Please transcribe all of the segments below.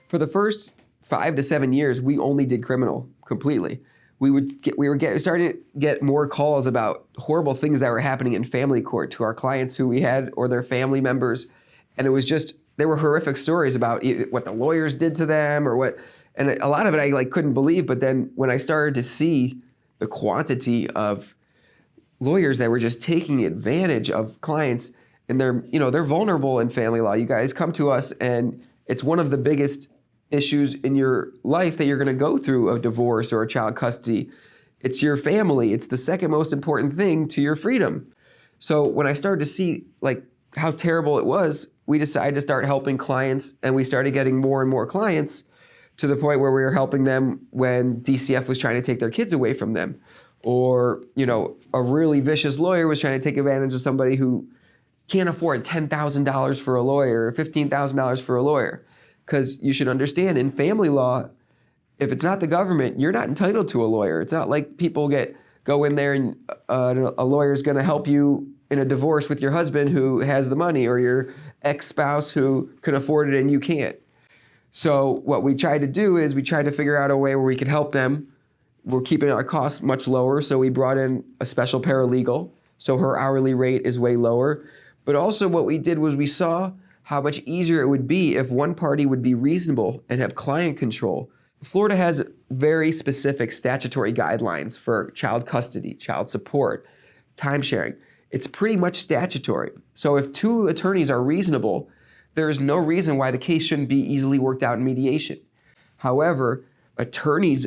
For the first 5 to 7 years, we only did criminal completely. We were starting to get more calls about horrible things that were happening in family court to our clients who we had or their family members. And it was just, there were horrific stories about what the lawyers did to them or what, and a lot of it I couldn't believe. But then when I started to see the quantity of lawyers that were just taking advantage of clients, and they're vulnerable in family law. You guys come to us and it's one of the biggest issues in your life that you're going to go through, a divorce or a child custody. It's your family. It's the second most important thing to your freedom. So when I started to see how terrible it was, we decided to start helping clients, and we started getting more and more clients to the point where we were helping them when DCF was trying to take their kids away from them, or a really vicious lawyer was trying to take advantage of somebody who can't afford $10,000 for a lawyer or $15,000 for a lawyer. Because you should understand, in family law, if it's not the government, you're not entitled to a lawyer. It's not like people go in there and a lawyer's going to help you in a divorce with your husband who has the money, or your ex-spouse who can afford it and you can't. So what we tried to do is we tried to figure out a way where we could help them. We're keeping our costs much lower, so we brought in a special paralegal, so her hourly rate is way lower. But also what we did was we saw how much easier it would be if one party would be reasonable and have client control. Florida has very specific statutory guidelines for child custody, child support, time sharing. It's pretty much statutory. So if two attorneys are reasonable, there is no reason why the case shouldn't be easily worked out in mediation. However, attorneys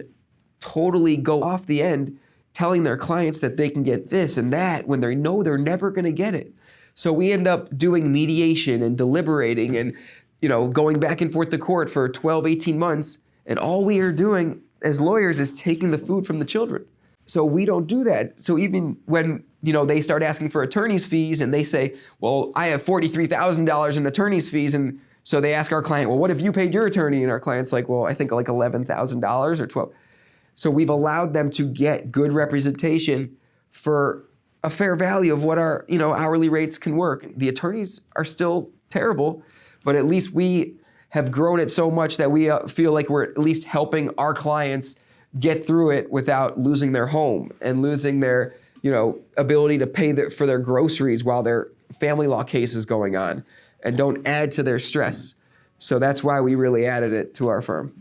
totally go off the end telling their clients that they can get this and that when they know they're never going to get it. So we end up doing mediation and deliberating and going back and forth to court for 12, 18 months. And all we are doing as lawyers is taking the food from the children. So we don't do that. So even when they start asking for attorney's fees and they say, well, I have $43,000 in attorney's fees. And so they ask our client, well, what have you paid your attorney? And our client's like, well, I think $11,000 or $12,000. So we've allowed them to get good representation for a fair value of what our hourly rates can work. The attorneys are still terrible, but at least we have grown it so much that we feel like we're at least helping our clients get through it without losing their home and losing their ability to pay for their groceries while their family law case is going on, and don't add to their stress. So that's why we really added it to our firm.